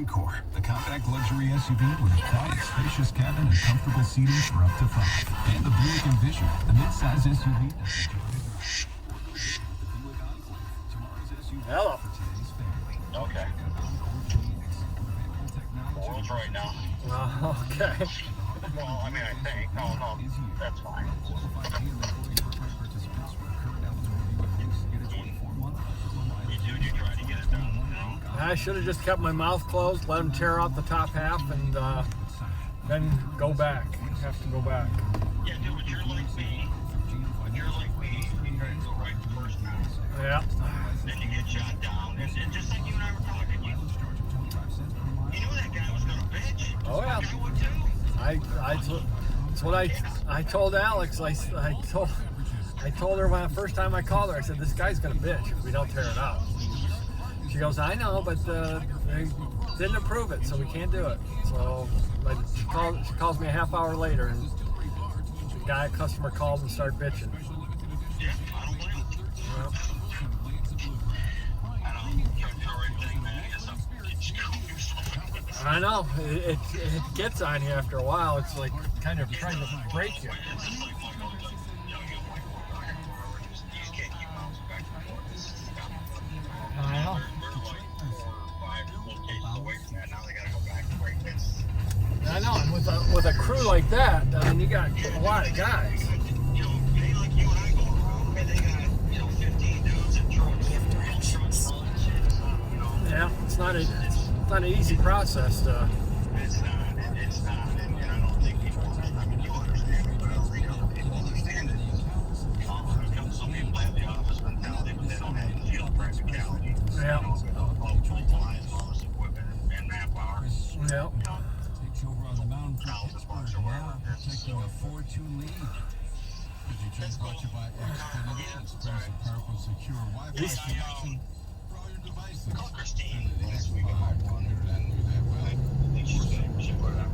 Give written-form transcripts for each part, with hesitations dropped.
Encore, the compact luxury SUV with a quiet, spacious cabin and comfortable seating for up to 5. And the Buick Envision, the midsize SUV. Hello. Okay. World's right now. Okay. Well, I mean, I think. No, that's fine. You tried to get it done, you know? I should have just kept my mouth closed, let him tear out the top half, and then go back. Have to go back. Yeah, dude, but you're like me. You try to go right the first time. Yeah. Then you get shot down. And just like you and I were talking, you knew that guy was going to bitch. Oh, yeah. That guy would too. That's what I told Alex. I told her when the first time I called her, I said, this guy's gonna bitch if we don't tear it out. She goes, I know, but they didn't approve it, so we can't do it. So she calls me a half hour later, and the customer called and started bitching. Yeah, I don't blame him. Well, I know. It gets on you after a while. It's like kind of trying to break you. I know. I know. And with a crew like that, I mean, you got a lot of guys. Yeah, it's not an easy process to. It's not, and I don't think people understand. I mean, you understand it, but I don't think people understand it. Some people have the office mentality, but they don't have the field practicality. Yeah. Office equipment and manpower. Yeah. Takes over on the mound for $1,000 Pittsburgh. or whatever. Now taking a 4-2 lead. It's brought to you by Xfinity. It's a powerful, secure Wi-Fi connection for all your devices. Call Christine last week about one, and I think she put it out.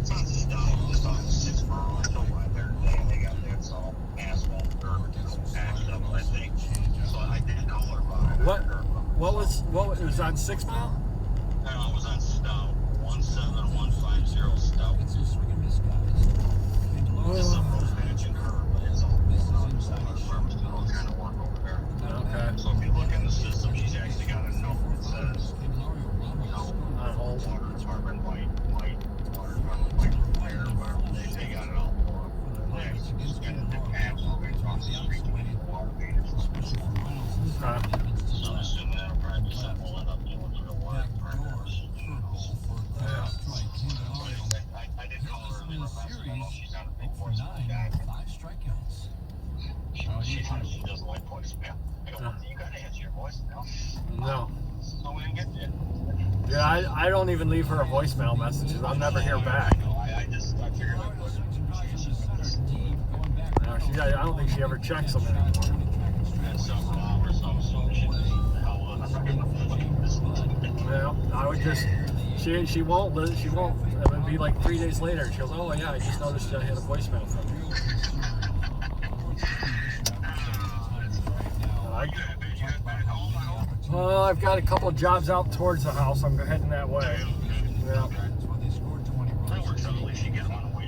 It's on Stone, just on 6 miles. I told my third day they got that all asphalt or patched up, I think. So I did call her about it. What was on 6 Mile? No, it was on Stout. 17150 Stout. It's a swing and miss, guys. It's a road patching curve, but it's all firms do all kind of work over there. Okay. So if you look in the system, she's actually got a note that says, water department, white, water department, white, fire, whatever. They got it all for them. She's got a patch across the street with water meters. So I'm assuming that'll probably be something we'll end up doing to the water department. I did call her earlier about it. I know she's not a big voice guy. 5 strikeouts. She doesn't like voicemail. I go, you gotta answer your voicemail. No. So we didn't get there. Yeah, I don't even leave her a voicemail message. I'll never hear back. I figured I would. No, I don't think she ever checks them anymore. And several hours, so she just the hell on. I'm not gonna listen. Yeah, I would just. She won't. It would be like 3 days later, and she goes, "Oh yeah, I just noticed I had a voicemail from you." Well, I've got a couple of jobs out towards the house. I'm heading that way. Yeah. That works out. At least you get them on the way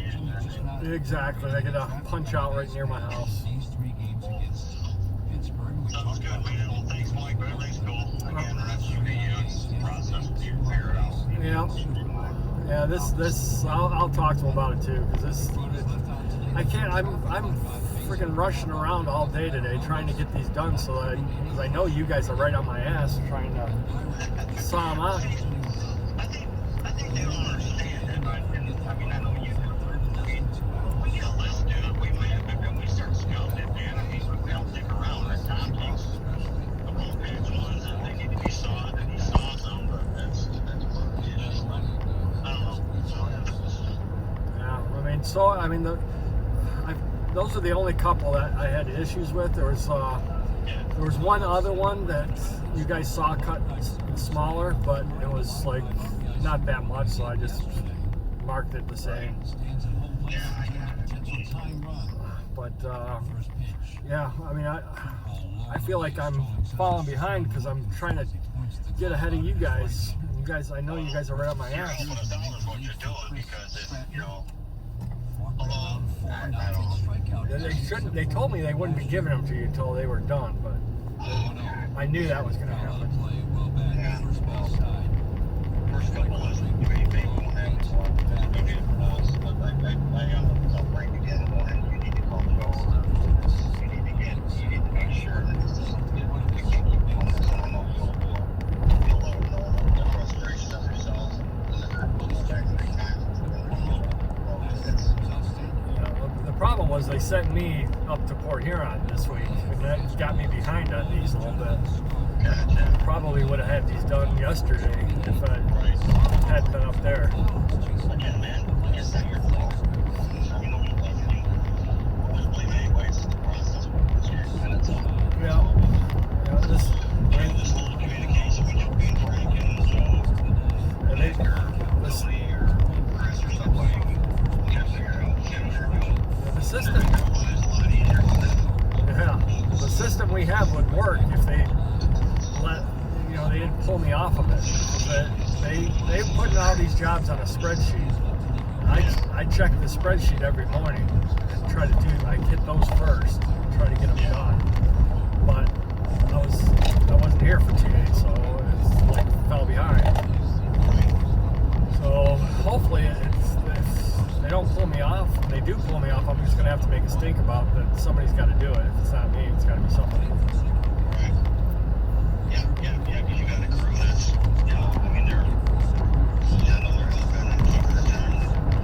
in. Exactly. I get a punch out right near my house. Sounds good, man. Well, thanks, Mike. But everything's cool. Again, that's the process to figure it out. Yeah. Yeah. This. I'll talk to him about it too, because I can't. I'm freaking rushing around all day today trying to get these done, so that because I know you guys are right on my ass trying to saw them out. I think they don't understand it. I mean, I know you do. We get a list, dude. We might have to, we start scouting it, man. I mean, we don't stick around. Our Tom takes the road patch ones, and they need to be sawed, and he saws them, but that's what it is. I don't know. Yeah, I mean, those are the only couple that I had issues with. There was one other one that you guys saw cut smaller, but it was like not that much, so I just marked it the same. But yeah, I mean, I feel like I'm falling behind because I'm trying to get ahead of you guys. You guys, I know you guys are right up my ass. $12 is what you're doing because it's, you know, although, I don't know. They shouldn't. They told me they wouldn't be giving them to you until they were done, but I knew that was going to happen. Yeah. First couple is they won't have it. So maybe it was, but I'll bring together one. You need to call Joel. You need to make sure that this doesn't get, you can't keep doing this. I don't know if you'll let them know the frustration of yourselves and then go back 3 times. The problem was they sent me up to Port Huron this week, and that got me behind on these a little bit. Gotcha. Probably would have had these done yesterday if I had been up there. Again, man, it's not your fault. You know, always blame anyway. It's the process. It's your kind of tough. Yeah, this. And this little communication with your being Frank and Joe, And they, or this, Billy or Chris or somebody, we gotta figure out what they're doing. the system, It's a lot easier than yeah, the system we have would work if they let, you know, they didn't pull me off of it. But they putting all these jobs on a spreadsheet. I check the spreadsheet every morning and try to do. I hit those first, try to get them done. But I wasn't here for 2 days, so it's like fell behind. So hopefully if they don't pull me off, if they do pull me off, I'm just gonna have to make a stink about that. Somebody's got to do it. If it's not me, it's got to be somebody. right. Yeah, because you got a crew that's, you know, I mean, they're helping and keeping it down.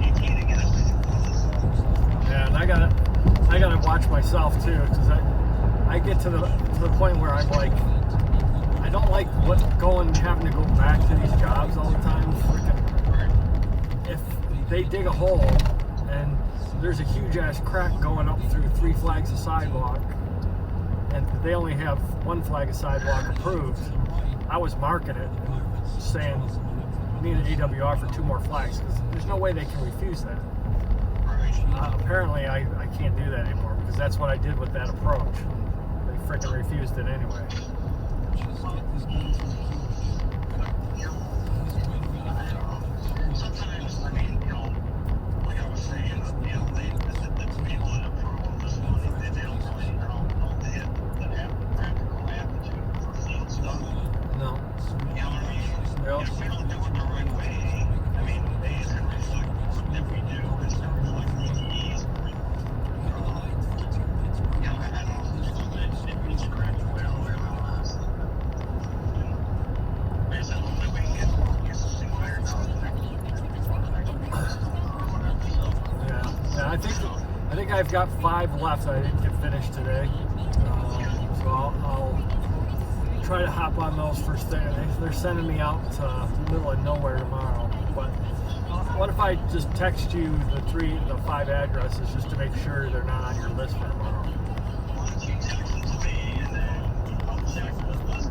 You can't get it. Yeah, and I gotta watch myself too, because I get to the point where I'm like, I don't like having to go back to these jobs all the time. Freaking, if they dig a hole and there's a huge ass crack going up through 3 flags of sidewalk, and they only have 1 flag of sidewalk approved, I was marking it and saying need an AWR for 2 more flags, because there's no way they can refuse that. Apparently I can't do that anymore, because that's what I did with that approach. They freaking refused it anyway. Sometimes, I mean, you know, like I was saying, you know, the people that approve this money, they don't really, I don't know, they have practical aptitude for field stuff. No. You know what I mean? Yep. If we don't do it the right way, I mean, A, it's going to reflect what we do, it's going to reflect ETEs. You know, I don't know, it's a crappy way all the way around, honestly. I said, hopefully we can get some things figured out. Yeah. I think I've got 5 left that I didn't get finished today. So I'll try to hop on those first thing. They're sending me out to the middle of nowhere tomorrow. But what if I just text you the 5 addresses just to make sure they're not on your list for tomorrow? Why don't you text them to me and then I'll check the list.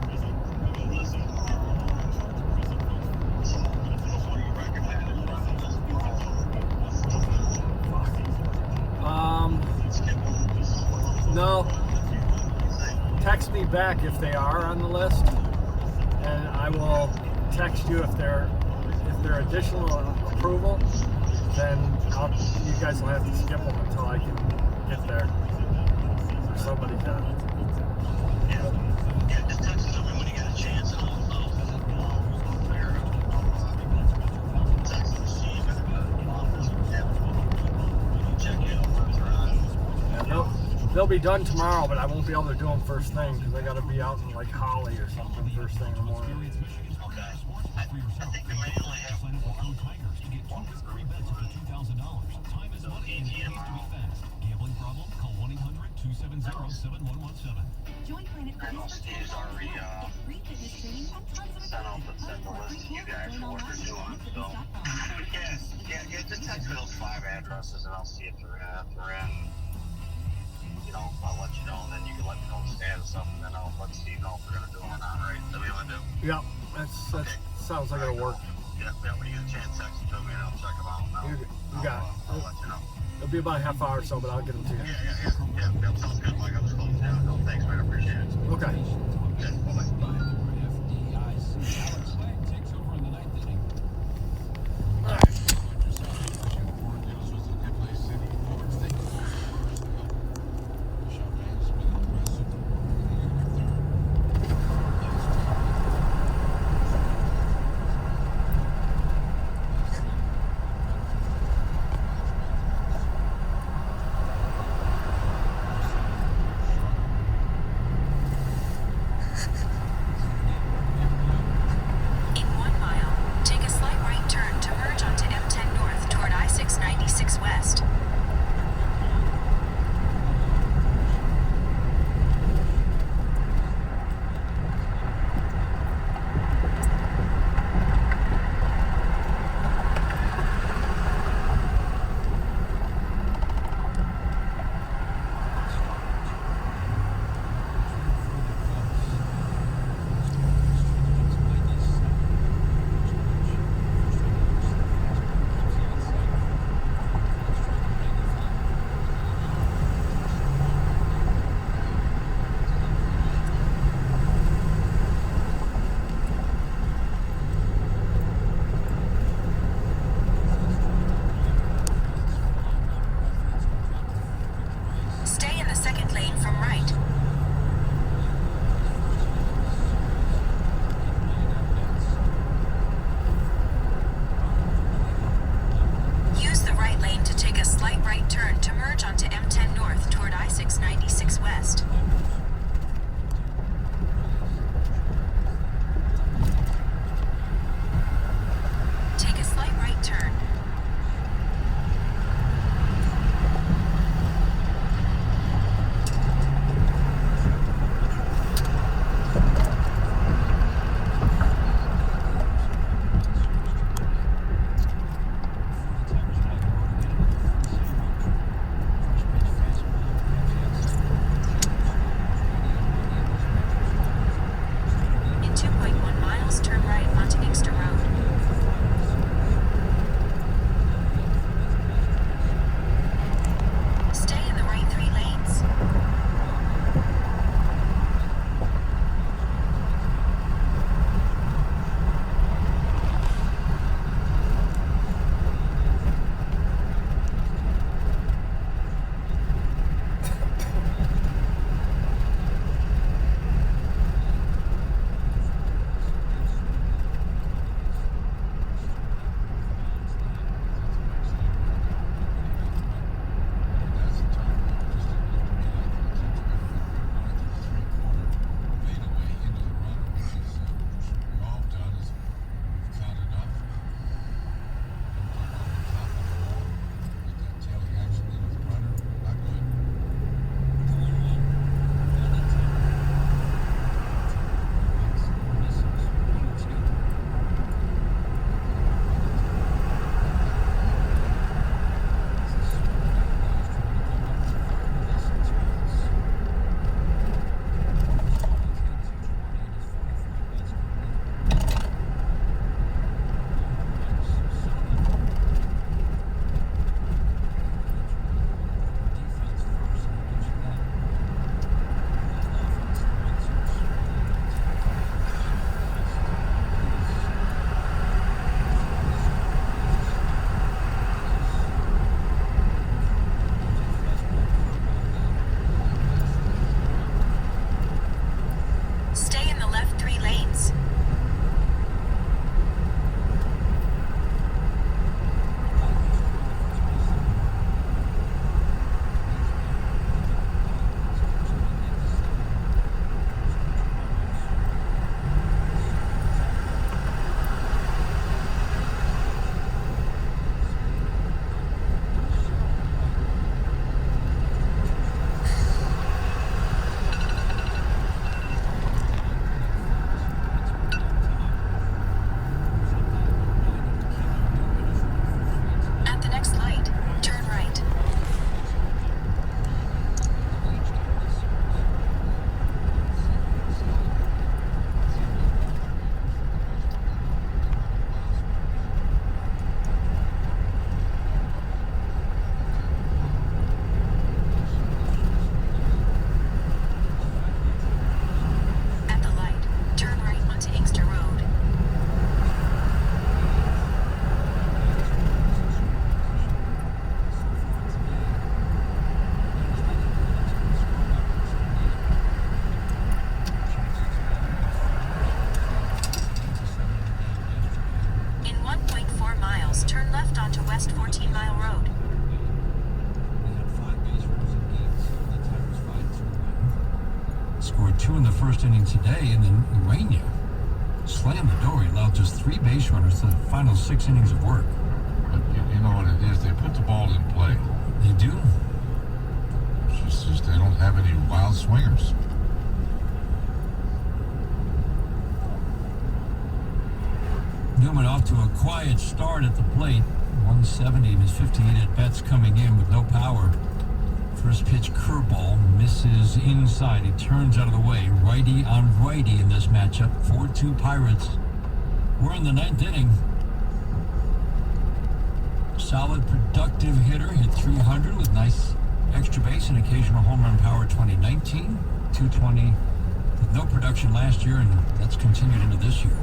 So, what do you recommend? No. Text me back if they are on the list, and I will text you if they're additional approval. Then you guys will have to skip them until I can get there, or somebody can. Yeah, just text it to me when you get a chance, and I'll figure it out. Text them to Steve at the office. Check in on they're on. Yeah, they'll be done tomorrow, but I won't be able to do them first thing because I got to be out in like Holly or something first thing in the morning. Okay. I think we may only have one ET tomorrow. Gambling problem? Call 1-800-270-7117. I know Steve's already sent the list to you guys for what they're doing. So yeah, just text me those 5 addresses and I'll see if they're in. You know, I'll let you know, and then you can let me know the status of them, and then I'll let Steve know if we're gonna do them or not. Right? Is that what you wanna do? Yeah, that sounds like it'll work. Yeah. When you get a chance, text them to me and I'll check them out. You got it. I'll let you know. It'll be about a half hour or so, but I'll get them to you. Yeah. Sounds good. Like I was closing down. No, thanks, man. I appreciate it. Okay. Yeah, bye-bye. first inning today, and then Urania slammed the door. He allowed just 3 base runners to the final 6 innings of work. But you know what it is? They put the ball in play. They do. It's just they don't have any wild swingers. Newman off to a quiet start at the plate. 170 in his 58 at-bats coming in with no power. First pitch curveball misses inside. He turns out of the way. Righty on righty in this matchup. 4-2 Pirates. We're in the 9th inning. Solid, productive hitter. Hit 300 with nice extra base and occasional home run power 2019. 220 with no production last year, and that's continued into this year.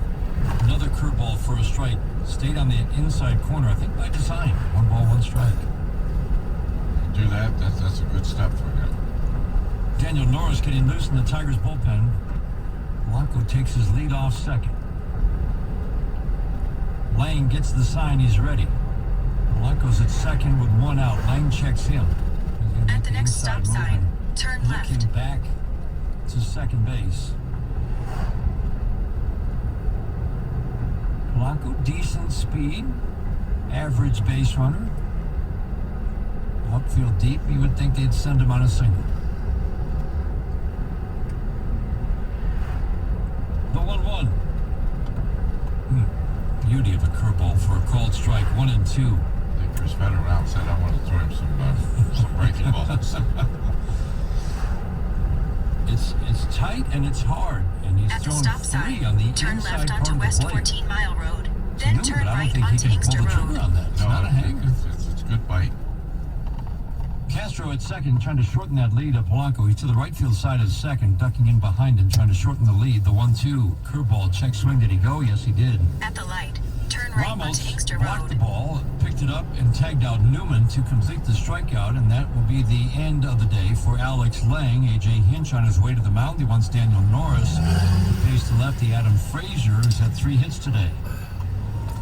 Another curveball for a strike. Stayed on the inside corner, I think by design. 1 ball, 1 strike. Do that's a good step for him. Daniel Norris getting loose in the Tigers bullpen. Blanco takes his lead off second. Lang gets the sign he's ready. Blanco's at second with 1 out. Lang checks him. At the next stop sign, turn left. Looking back to second base. Blanco, decent speed. Average base runner. Outfield deep, you would think they'd send him on a single. The 1-1. Beauty of a curveball for a called strike. 1 and 2. I think Chris Federer out said, I want to throw him some breaking balls. It's tight and it's hard, and he's At the thrown stop 3 sign, on the turn inside left part onto of the West plate. 14 Mile Road, It's then new, turn but I don't right think he onto can Inkster pull the trigger Road. on that. It's not a hanger. It's a good bite. Castro at second, trying to shorten that lead of Polanco. He's to the right field side of second, ducking in behind him, trying to shorten the lead. The 1-2 curveball, check swing. Did he go? Yes, he did. At the light, turn right Ramos onto Inkster blocked the Road. ball, picked it up, and tagged out Newman to complete the strikeout, and that will be the end of the day for Alex Lang. A.J. Hinch on his way to the mound. He wants Daniel Norris. He pays to lefty Adam Frazier, who's had 3 hits today.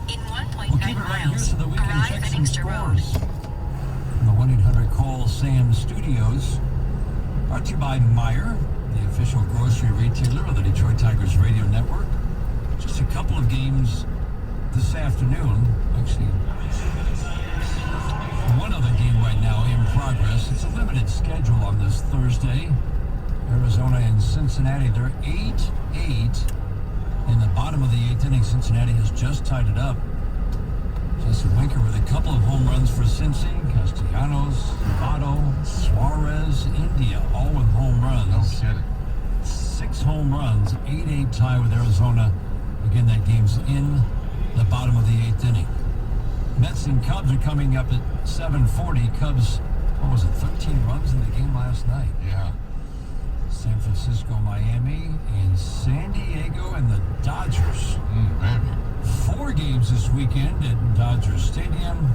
In We'll 1.9 keep it right here miles, so that we can arrive check at some Inkster Road. scores. From the 1-800-CALL SAM Studios. Brought to you by Meijer, the official grocery retailer of the Detroit Tigers radio network. Just a couple of games this afternoon. Actually, one other game right now in progress. It's a limited schedule on this Thursday. Arizona and Cincinnati, they're 8-8. In the bottom of the 8th inning, Cincinnati has just tied it up. Jesse Winker with a couple of home runs for Cincy. Castellanos, Votto, Suarez, India, all with home runs. No kidding. 6 home runs, 8-8 tie with Arizona. Again, that game's in the bottom of the 8th inning. Mets and Cubs are coming up at 7:40. Cubs, what was it, 13 runs in the game last night? Yeah. San Francisco, Miami, and San Diego, and the Dodgers. Baby. 4 games this weekend at Dodger Stadium.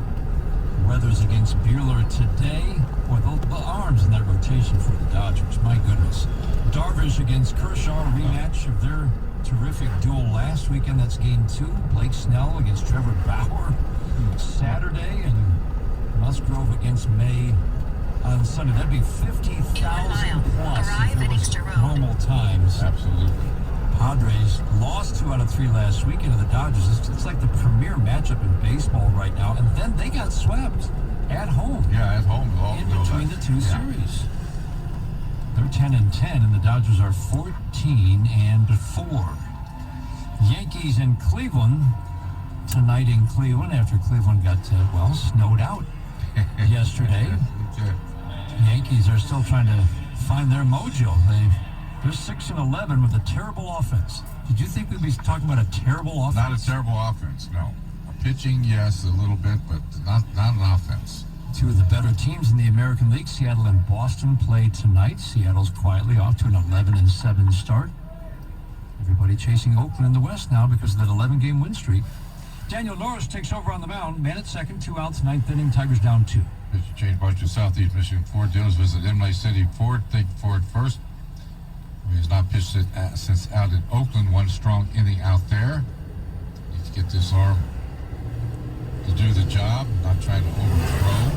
Weather's against Buehler today. Boy, the arms in that rotation for the Dodgers, my goodness. Darvish against Kershaw, a rematch of their terrific duel last weekend. That's game 2. Blake Snell against Trevor Bauer Saturday, and Musgrove against May on Sunday. That'd be 50,000 plus Arrive if at it was Inkster Road. normal times. Absolutely. Padres lost 2 out of 3 last weekend to the Dodgers. It's like the premier matchup in baseball right now. And then they got swept at home. Yeah, at home. In between the 2 series. They're 10-10, and the Dodgers are 14-4. Yankees in Cleveland tonight in Cleveland after Cleveland got, snowed out yesterday. Yankees are still trying to find their mojo. They're 6-11 with a terrible offense. Did you think we'd be talking about a terrible offense? Not a terrible offense, no. Pitching, yes, a little bit, but not an offense. 2 of the better teams in the American League, Seattle and Boston, play tonight. Seattle's quietly off to an 11-7 start. Everybody chasing Oakland in the West now because of that 11-game win streak. Daniel Norris takes over on the mound. Man at second, 2 outs, 9th inning. Tigers down 2. Pitcher change brought to Southeast Michigan Ford dealers. Visit Imlay City Ford. Take Ford first. He has not pitched it since out in Oakland. 1 strong inning out there. Need to get this arm to do the job. Not trying to overthrow.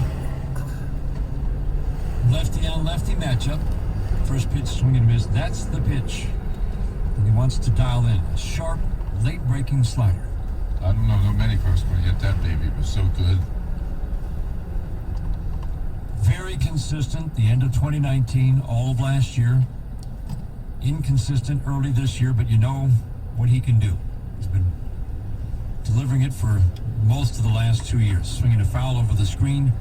Lefty on lefty matchup. First pitch, swing and miss. That's the pitch. wants to dial in. A sharp, late-breaking slider. I don't know many folks going to hit that baby. It was so good. Very consistent, the end of 2019, all of last year. Inconsistent early this year, but you know what he can do. He's been delivering it for most of the last 2 years. Swinging a foul over the screen.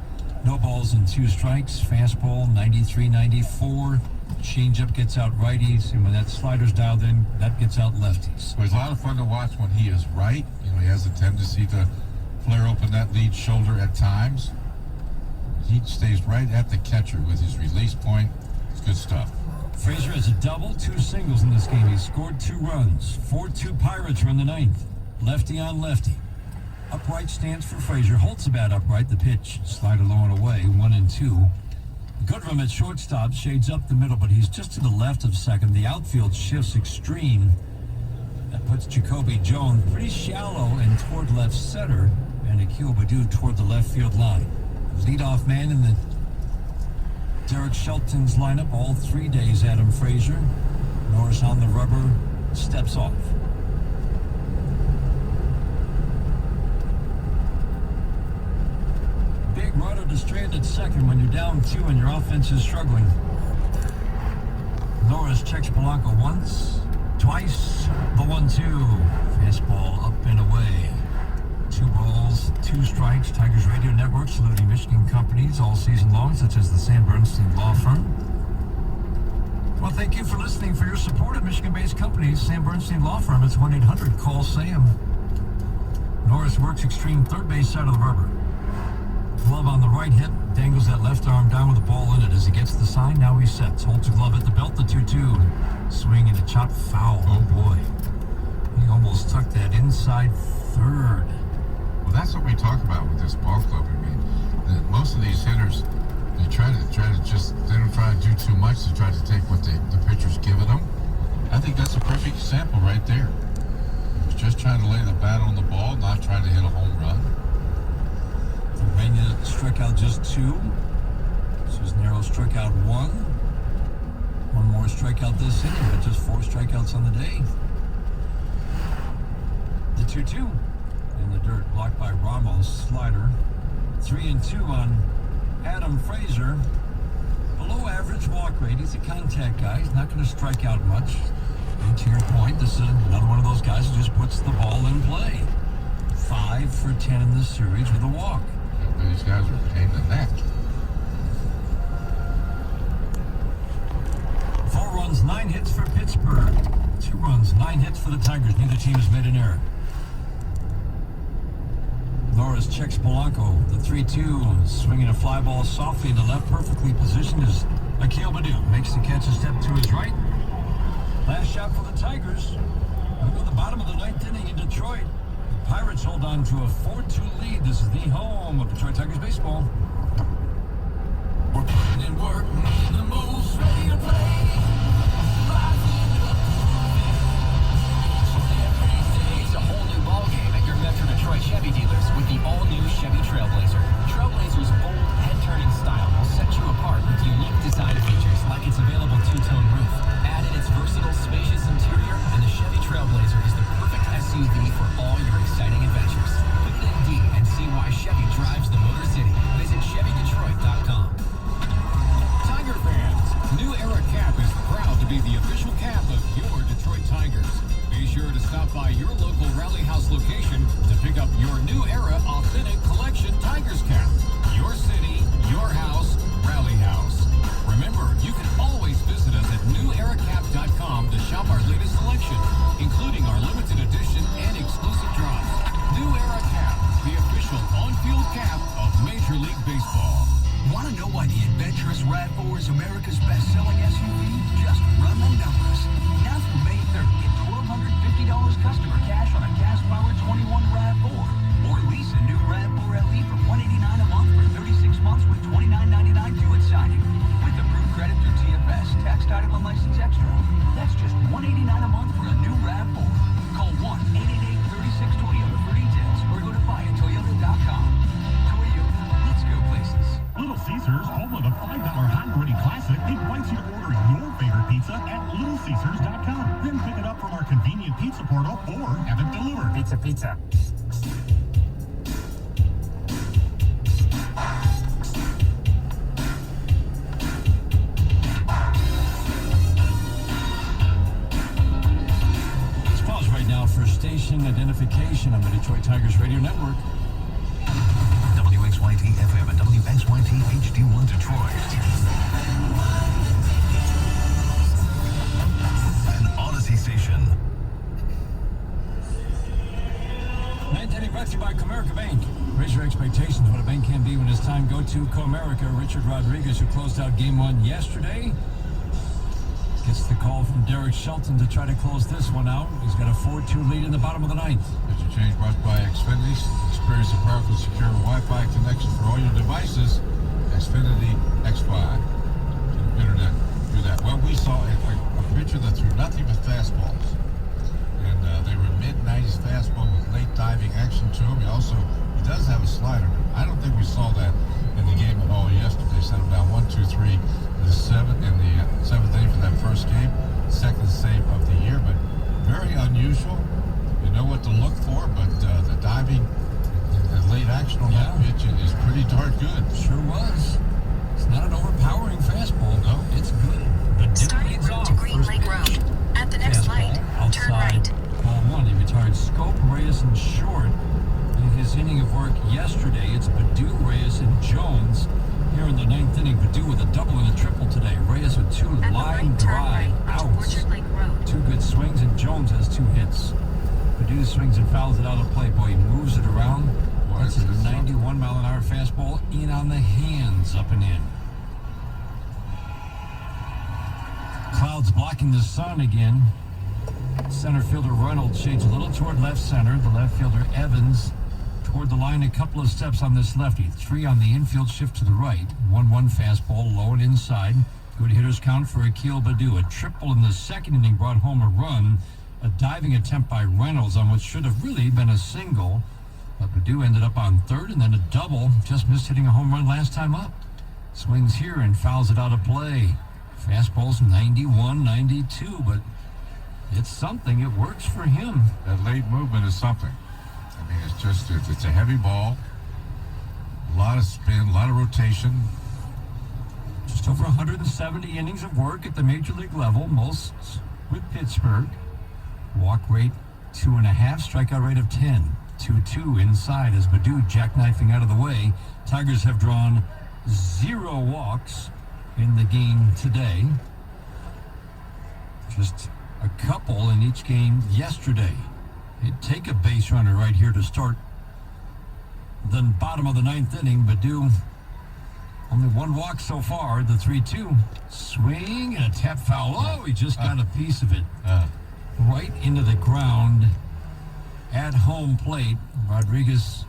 No balls and 2 strikes. Fastball, 93, 94. Changeup gets out righties, and when that slider's dialed in, that gets out lefties. Well, it's a lot of fun to watch when he is right. You know, he has a tendency to flare open that lead shoulder at times. He stays right at the catcher with his release point. It's good stuff. Frazier has a double, 2 singles in this game. He scored 2 runs. 4-2 Pirates are in the 9th. Lefty on lefty. Upright stance for Frazier. Holds the bat upright. The pitch. Slider low and away. 1-2. Goodrum at shortstop. Shades up the middle, but he's just to the left of second. The outfield shifts extreme. That puts Jacoby Jones pretty shallow and toward left center. And Akil Baddoo toward the left field line. Leadoff man in the Derek Shelton's lineup all 3 days, Adam Frazier. Norris on the rubber, steps off. Big runner to strand at second when you're down 2 and your offense is struggling. Norris checks Polanco once, twice, the 1-2. Fastball up and away. 2 balls, 2 strikes. Tigers Radio Network saluting Michigan companies all season long, such as the Sam Bernstein Law Firm. Well, thank you for listening. For your support of Michigan-based companies, Sam Bernstein Law Firm. It's 1-800-CALL-SAM. Norris works extreme third base side of the rubber. Glove on the right hip, dangles that left arm down with the ball in it as he gets the sign. Now he sets, holds the glove at the belt, the 2-2. Swing and a chop foul. Oh boy. He almost tucked that inside third. Well, that's what we talk about with this ball club. I mean, most of these hitters, they try to just, they don't try to do too much. They try to take what the pitcher's giving them. I think that's a perfect example right there. He's just trying to lay the bat on the ball, not trying to hit a home run. Urania struck out just 2. Cisneros struck out 1. 1 more strikeout this inning, but just 4 strikeouts on the day. The 2-2. In the dirt, blocked by Ramos. Slider. 3-2 on Adam Frazier. Below average walk rate. He's a contact guy. He's not going to strike out much. And to your point, this is another one of those guys who just puts the ball in play. 5 for 10 in this series with a walk. Yeah, these guys are a pain in the neck. 4 runs, 9 hits for Pittsburgh. 2 runs, 9 hits for the Tigers. Neither team has made an error. Norris checks Polanco. The 3-2, swinging a fly ball softly to left, perfectly positioned as Akil Baddoo makes the catch a step to his right. Last shot for the Tigers. We'll go to the bottom of the 9th inning in Detroit. The Pirates hold on to a 4-2 lead. This is the home of Detroit Tigers baseball. We're putting in work, making the moves, ready to play. It's a whole new ballgame at your Metro Detroit Chevy dealers with the all-new Chevy Trailblazer. Trailblazer's bold, head-turning style will set you apart with unique design features like its available 2-tone roof. Add in its versatile, spacious interior, and the Chevy Trailblazer is the perfect SUV for all your exciting adventures. Put it in D and see why Chevy drives the Motor City. Visit ChevyDetroit.com. Tiger fans, New Era Cap is proud to be the official cap of your Detroit Tigers. Be sure to stop by your local Rally House location to pick up your New Era Authentic Collection Tigers cap. Your city, your house, Rally House. Remember, you can always visit us at NewEraCap.com to shop our latest selection, including our limited edition and exclusive drops. New Era Cap, the official on-field cap of Major League Baseball. Want to know why the adventurous RAV4 is America's best-selling SUV? Just run the numbers. Now through May 3rd, get $1,250 customer cash on a gas-powered 21 RAV4. Or lease a new RAV4 LE for $189 a month for 36 months with $29.99 due at signing. With approved credit through TFS, tax title and license extra. That's just $189 a month for a new RAV4. Call 1-888-36-TOYOTA for details or go to buyatoyota.com. Toyota, let's go places. Little Caesars, home of the $5 Hot and Ready Classic, invites you to order your favorite pizza at LittleCaesars.com. Then pick it up from our convenient pizza portal or have it delivered. Pizza. Let's pause right now for station identification on the Detroit Tigers Radio Network. WXYT FM and WXYT HD1 Detroit. An Odyssey station. Ninth inning brought to you by Comerica Bank. Raise your expectations what a bank can be when it's time. Go to Comerica. Richard Rodriguez, who closed out game one yesterday, gets the call from Derek Shelton to try to close this one out. He's got a 4-2 lead in the bottom of the ninth. Pitcher change brought by Xfinity. Experience a powerful, secure Wi-Fi connection for all your devices. Xfinity X5. Internet. Do that. Well, we saw a pitcher that threw nothing but fastballs. And they were mid-90s fastball with late diving action to him. He does have a slider. I don't think we saw that in the game at all yesterday. Set him down 1-2-3 in the seventh inning for that first game. Second save of the year, but very unusual. You know what to look for, but the diving and late action on that pitch is pretty darn good. Sure was. It's not an overpowering fastball. No, it's good. But Starting leads route off. to Green First Lake pitch. Road. At the next Fastball light, turn outside. right. Ball one. He retired Scope, Reyes, and Short. In his inning of work yesterday, it's Badu, Reyes, and Jones. Here in the ninth inning, Badu with a double and a triple today. Reyes with 2 At the line light, turn drive right onto outs. Orchard Lake Road. 2 good swings, and Jones has 2 hits. Badu swings and fouls it out of play. Boy, he moves it around. That's a 91 mile an hour fastball in on the hands, up and in. Clouds blocking the sun again. Center fielder Reynolds shades a little toward left center. The left fielder Evans toward the line a couple of steps on this lefty. 3 on the infield, shift to the right. 1-1 fastball, low and inside. Good hitters count for Akil Badu. A triple in the second inning brought home a run. A diving attempt by Reynolds on what should have really been a single. But Badu ended up on third, and then a double. Just missed hitting a home run last time up. Swings here and fouls it out of play. Fastball's 91, 92, but it's something. It works for him. That late movement is something. I mean, it's a heavy ball. A lot of spin, a lot of rotation. Just over 170 innings of work at the major league level, most with Pittsburgh. Walk rate 2.5, strikeout rate of 10. 2-2 inside as Badu jackknifing out of the way. Tigers have drawn 0 walks in the game today. Just a couple in each game yesterday. They'd take a base runner right here to start the bottom of the ninth inning. Badu only 1 walk so far. The 3-2 swing and a tap foul. Oh, he just got a piece of it right into the ground at home plate. Rodriguez,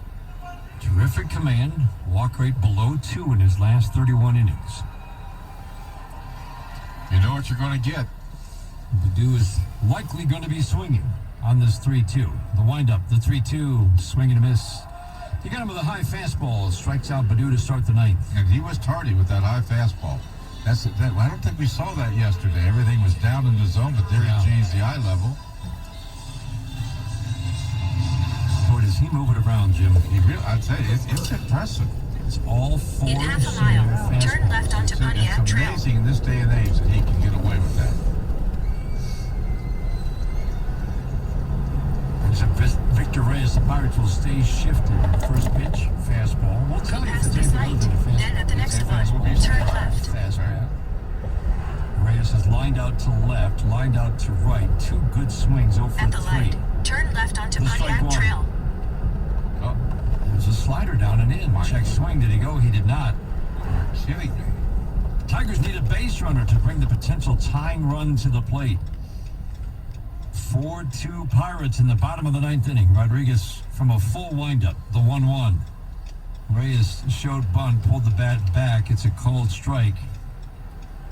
terrific command. Walk rate below 2 in his last 31 innings. You know what you're going to get. Badu is likely going to be swinging on this 3-2. The windup, the 3-2, swing and a miss. He got him with a high fastball. Strikes out Badu to start the ninth. And he was tardy with that high fastball. I don't think we saw that yesterday. Everything was down in the zone, but there he changed the eye level. Boy, does he move it around, Jim. I'd say it's impressive. It's all 4 In half a mile, turn left onto Pontiac It's Trail. amazing in this day and age that he can get away with that. There's a Victor Reyes. The Pirates will stay shifted. First pitch, fastball. We'll tell you if Past it's this anything light, other than a then at the next fastball. one, turn left. Fastball. Reyes is lined out to left, lined out to right. 2 good swings, 0 for At the 3. light, turn left onto The strike Pontiac one. Trail. Oh, There's a slider down and in. Check swing. Did he go? He did not. you're kidding me. Tigers need a base runner to bring the potential tying run to the plate. 4-2 Pirates in the bottom of the ninth inning. Rodriguez from a full windup, the 1-1. Reyes showed bunt, pulled the bat back. It's a cold strike.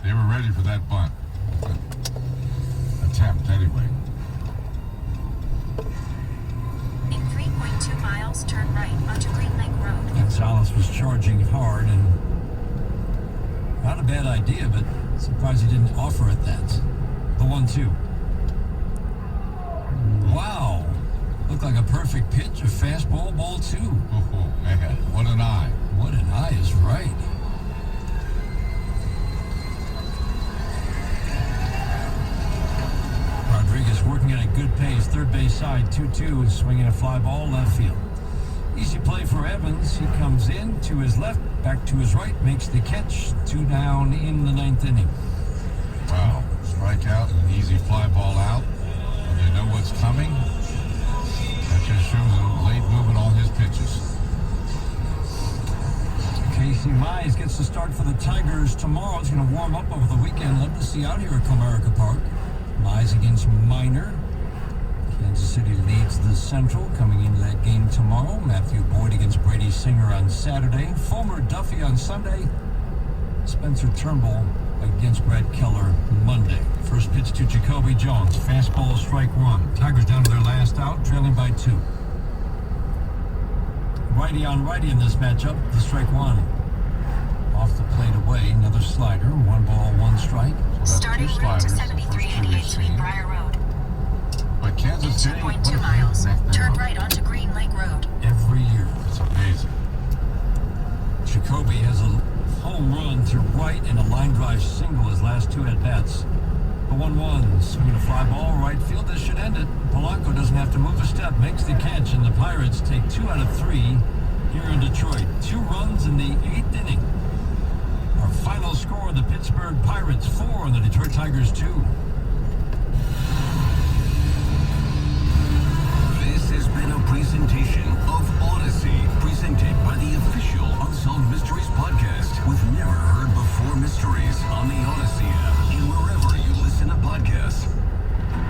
They were ready for that bunt. Attempt, anyway. In 3.2 miles, turn right onto Green Lake Road. Gonzalez was charging hard, and not a bad idea, but surprised he didn't offer it that. The 1-2. looked like a perfect pitch, a fastball, ball two. Oh, man, what an eye. What an eye is right. Rodriguez working at a good pace. Third base side, 2-2, is swinging a fly ball left field. Easy play for Evans. He comes in to his left, back to his right, makes the catch. 2 down in the 9th inning. Wow, strikeout, an easy fly ball out. When you know what's coming, that just shows a late movement on his pitches. Casey Mize gets the start for the Tigers tomorrow. It's going to warm up over the weekend. Love to see out here at Comerica Park. Mize against Minor. Kansas City leads the Central coming into that game tomorrow. Matthew Boyd against Brady Singer on Saturday. Fulmer Duffy on Sunday. Spencer Turnbull against Brad Keller Monday. First pitch to Jacoby Jones. Fastball, strike one. Tigers down to their last out, trailing by 2. Righty on righty in this matchup. The strike one. Off the plate away. Another slider. 1 ball, 1 strike. Starting two route to sliders, 7388 first two we've Sweetbriar Road. But Kansas In City, 2.2 miles, turn right onto Green Lake Road. Every year. It's amazing. Jacoby has a home run to right and a line drive single his last 2 at-bats. The 1-1, swinging a fly ball, right field. This should end it. Polanco doesn't have to move a step, makes the catch, and the Pirates take 2 out of 3 here in Detroit. 2 runs in the 8th inning. Our final score, the Pittsburgh Pirates 4 and the Detroit Tigers 2. This has been a presentation of Odyssey, presented by the official Unsolved Mysteries podcast with Never Heard Before Mysteries on the Odyssey app and wherever you listen to podcasts.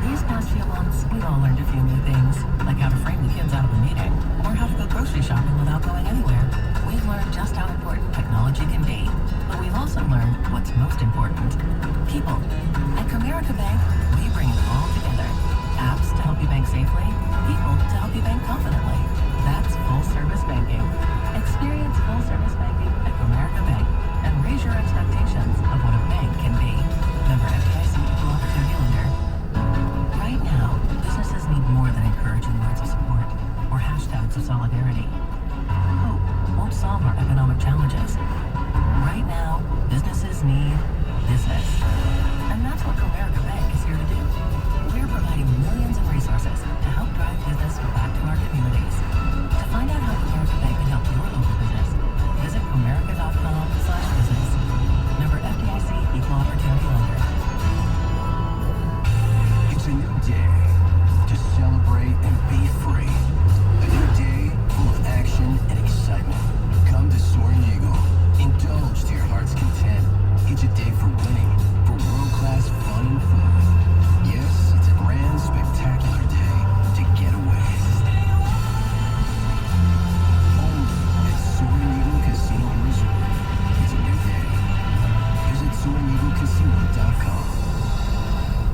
These past few months, we've all learned a few new things, like how to frame the kids out of a meeting, or how to go grocery shopping without going anywhere. We've learned just how important technology can be, but we've also learned what's most important: people. At Comerica Bank, we bring it all together. Apps to help you bank safely, people to help you bank confidently. That's full-service banking. Experience full-service banking at Comerica Bank and raise your expectations of what a bank can be. Member FDIC Equal Opportunity Lender. Right now, businesses need more than encouraging words of support or hashtags of solidarity. Hope won't solve our economic challenges. Right now, businesses need business. And that's what Comerica Bank is here to do. We're providing millions of resources to help drive business back to our communities. To find out how Comerica Bank can help your local business, visit comerica.com/business. Member FDIC Equal Opportunity Lender. It's a new day to celebrate and be free. A new day full of action and excitement. Come to Soaring Eagle. Indulge to your heart's content. It's a day for winning, for world-class fun and food. Yes, it's a grand, spectacular day to get away. Only at Soaring Eagle Casino and Resort. It's a new day. Visit SoaringEagleCasino.com.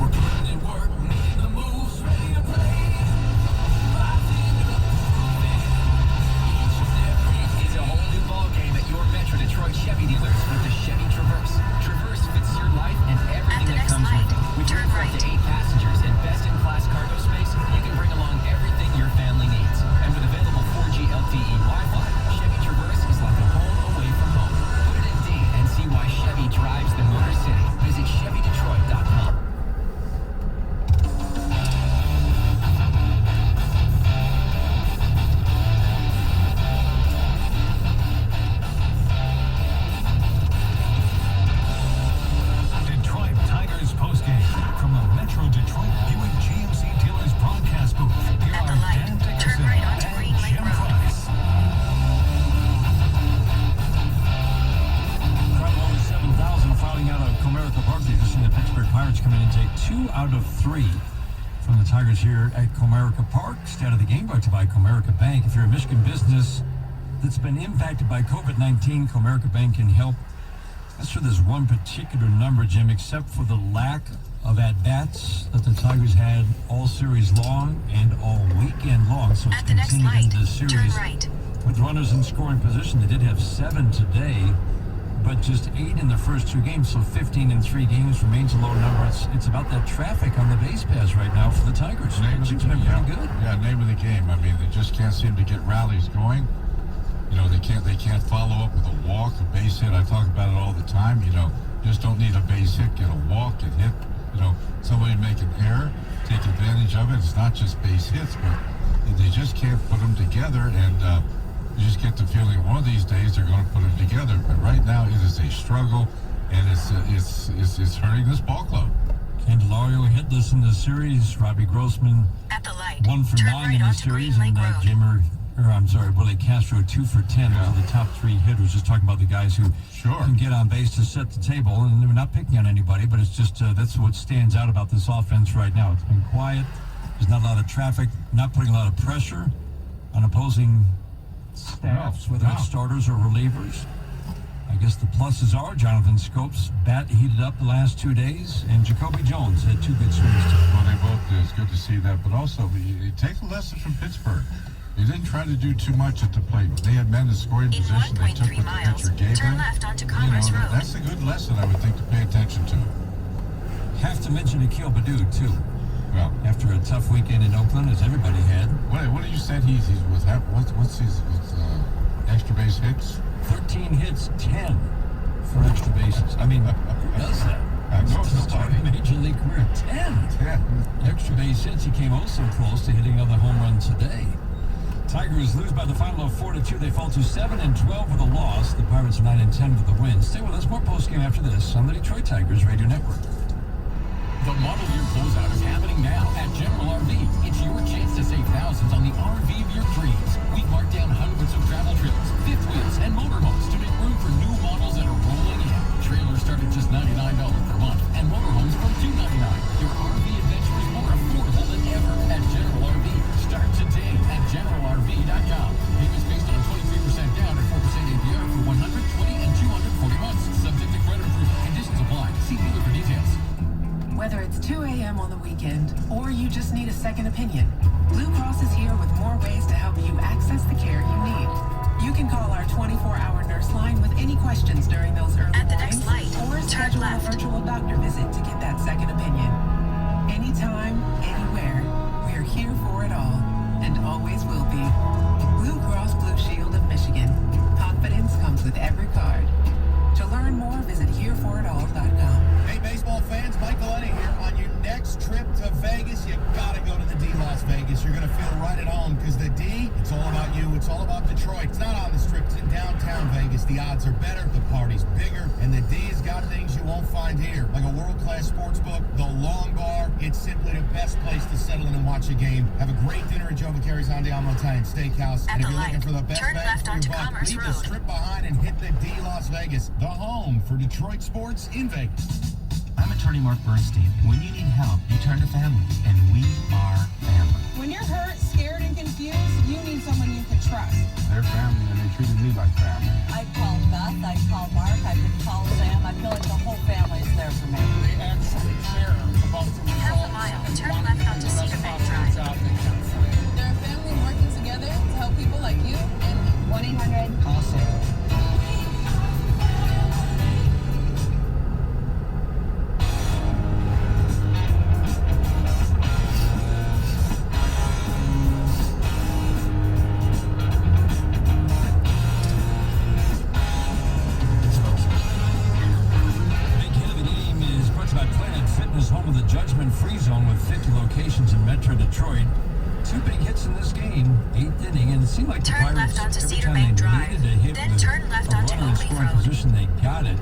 We're putting in work, making the moves, ready to play. It's a whole new ball game at your Metro Detroit Chevy dealers with the Chevy Traverse. Traverse fits your life and everything At the that next comes light, with it. With turn your right. up to 8 passengers and best-in-class cargo space, you can bring along everything your family needs. And with available 4G LTE Wi-Fi, Chevy Traverse is like a home away from home. Put it in D and see why Chevy drives the Motor City. Visit ChevyDetroit.com. Detroit Tigers postgame from the Metro Detroit Buick GMC Dealers broadcast booth. Here At the are light, Dan turn Dickerson right onto and Green Lake Jim Road. Price. Crowd of over 7,000 filing out of Comerica Park. They've just seen the Pittsburgh Pirates come in and take 2 out of 3 from the Tigers here at Comerica Park. Stat of the game brought to you by Comerica Bank. If you're a Michigan business that's been impacted by COVID-19, Comerica Bank can help. Not sure there's one particular number, Jim, except for the lack of at-bats that the Tigers had all series long and all weekend long. So it's At the next continued light, into the turn series right. with runners in scoring position. They did have 7 today, but just 8 in the first 2 games, so 15 in 3 games remains a low number. It's about that traffic on the base paths right now for the Tigers. Pitching's been pretty good. Yeah, name of the game. I mean, they just can't seem to get rallies going. You know, they can't follow up with a walk, a base hit. I talk about it all the time. You know, just don't need a base hit, get a walk, get hit. You know, somebody make an error, take advantage of it. It's not just base hits, but they just can't put them together, and you just get the feeling one of these days they're going to put them together. But right now it is a struggle, and it's hurting this ball club. Candelario hitless in the series. Robbie Grossman At the light, 1 for turn 9 right in the onto series, Green and Lake Road. Willie Castro 2 for 10. Those are the top 3 hitters. Just talking about the guys who can get on base to set the table, and we're not picking on anybody, but it's just that's what stands out about this offense right now. It's been quiet. There's not a lot of traffic, not putting a lot of pressure on opposing staffs, whether it's starters or relievers. I guess the pluses are Jonathan Scopes' bat heated up the last 2 days, and Jacoby Jones had 2 good swings today. Well, they both did. It's good to see that. But also, you take a lesson from Pittsburgh. They didn't try to do too much at the plate. When they had men in scoring In position, they took 1.3 what the miles, pitcher gave turn them. left onto Commerce Road. That's a good lesson, I would think, to pay attention to. Have to mention Akil Baddoo, too. Well, after a tough weekend in Oakland, as everybody had. What did you say he's with? What's his extra base hits? 13 hits, 10 for extra bases. I mean, who does that? Nobody. Major league career, 10. 10 extra base hits. He came also close to hitting another home run today. Tigers lose by the final of 4-2. They fall to 7-12 with a loss. The Pirates 9-10 with the win. Stay with us. More postgame after this on the Detroit Tigers Radio Network. The model year closeout is happening now at General RV. It's your chance to save thousands on the RV of your dreams. We've marked down hundreds of travel trailers, fifth wheels, and motorhomes to make room for new models that are rolling in. Trailers start at just $99 per month, and motorhomes from $299. Your RV adventure is more affordable than ever at General RV. Start today at GeneralRV.com. Payments based on 23% down and 4% APR for 120 and 240 months. Subject to credit approval. Conditions apply. See dealer for details. Whether it's 2 a.m. on the weekend or you just need a second opinion, Blue Cross is here with more ways to help you access the care you need. You can call our 24-hour nurse line with any questions during those early At the mornings, next light, or turn schedule left. a virtual doctor visit to get that second opinion. Anytime, anywhere, we're here for it all, and always will be. Blue Cross Blue Shield of Michigan. Confidence comes with every card. To learn more, visit hereforitall.com. Hey, baseball fans, Michael Eddie here. On your next trip to Vegas, you gotta go to the D Las Vegas. You're gonna feel right at home because the D, it's all about you. It's all about Detroit. It's not on the strip. It's in downtown Vegas. The odds are better, the party's bigger, and the D has got things you won't find here, like a world-class sports book, the Long Bar. It's simply the best place to settle in and watch a game. Have a great dinner at Joe Vicari's Andiamo Italian Steakhouse. At And if the you're light, looking for the best turn bang left for onto your buck, Commerce leave the Road. strip behind and hit the D Las Vegas, the home for Detroit sports in Vegas. I'm attorney Mark Bernstein. When you need help, you turn to family, and we are family. When you're hurt, scared, and confused, you need someone you can trust. They're family, and they treated me like family. I called Beth, I called Mark, I could call Sam. I feel like the whole family is there for me. They actually care about the In half a mile, turn left onto Cedar Bank Drive. They're a family working together to help people like you and me. 1-800-CALL-SAM. Big hit of the game is brought to you by Planet Fitness, home of the Judgment Free Zone with 50 locations in Metro Detroit. 2 big hits in this game, 8th inning, and it seemed like the Turn Pirates, left onto every Cedar time Bank they Drive. needed a hit Then with turn left a onto runner in Oak Leaf scoring Road. position, they got it.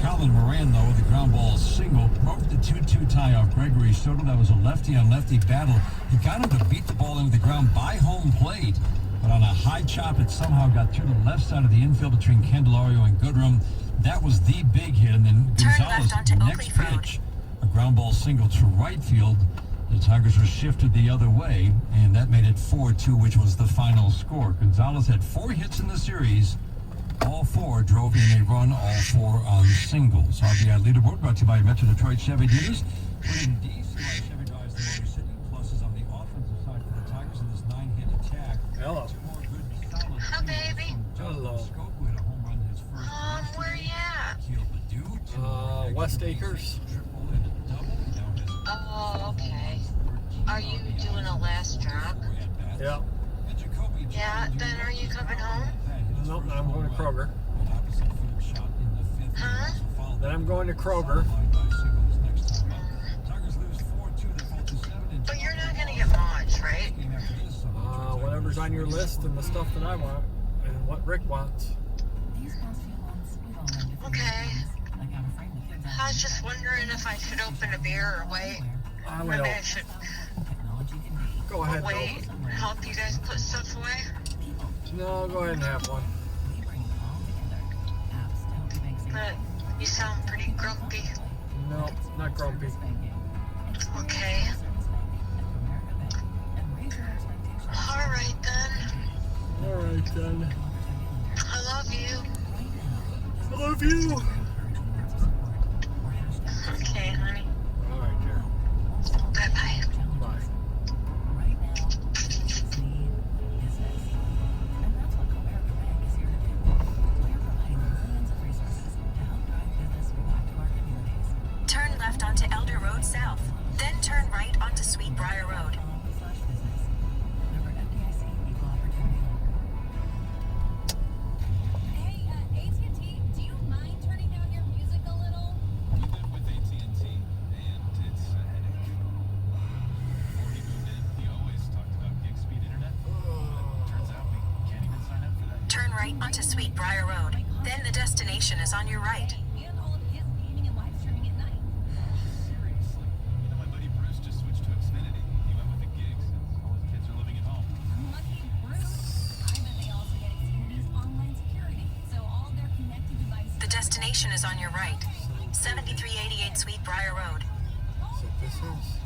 Colin Moran, though, with the ground ball single, broke the 2-2 tie off Gregory Soto. That was a lefty-on-lefty battle. He got him to beat the ball into the ground by home plate, but on a high chop, it somehow got through the left side of the infield between Candelario and Goodrum. That was the big hit, and then Turn Gonzalez, left onto Oak next Leaf Road. pitch, a ground ball single to right field. The Tigers were shifted the other way, and that made it 4-2, which was the final score. Gonzalez had 4 hits in the series. All 4 drove in a run, all 4 on singles. RBI leaderboard brought to you by Metro Detroit Chevy Dealers. We're in D, see why Chevy drives the Motor City. Pluses on the offensive side for the Tigers in this 9-hit attack. Hello. 2 more good, solid Hi, singles baby. from Jonathan Hello. Scope, who hit a home run his first. Where you at? West Acres. Oh, okay. Are you doing a last drop? Yeah. Yeah, then are you coming home? Nope, I'm going to Kroger. Huh? Then I'm going to Kroger. But you're not gonna get much, right? Whatever's on your list and the stuff that I want and what Rick wants. Okay. I was just wondering if I should open a beer or wait. Maybe I should Go ahead. wait and help you guys put stuff away. No, go ahead and have one. But you sound pretty grumpy. No, not grumpy. Okay. Alright then. Alright then. I love you. I love you. Okay, honey. Alright, dear. Bye-bye. Bye. Turn left onto Elder Road South. Then turn right onto Sweetbriar Road. Hey, AT&T, do you mind turning down your music a little? We live with AT&T, and it's a headache. Before he moved in, he always talked about gig speed internet. But turns out we can't even sign up for that. Turn right onto Sweetbriar Road. Then the destination is on your right. And all of his gaming and live streaming at night. Seriously. You know, my buddy Bruce just switched to Xfinity. He went with the gig since all his kids are living at home. Lucky Bruce. I bet they also get Xfinity's online security, so all their connected devices. The destination is on your right. 7388 Sweetbriar Road. Is it this house?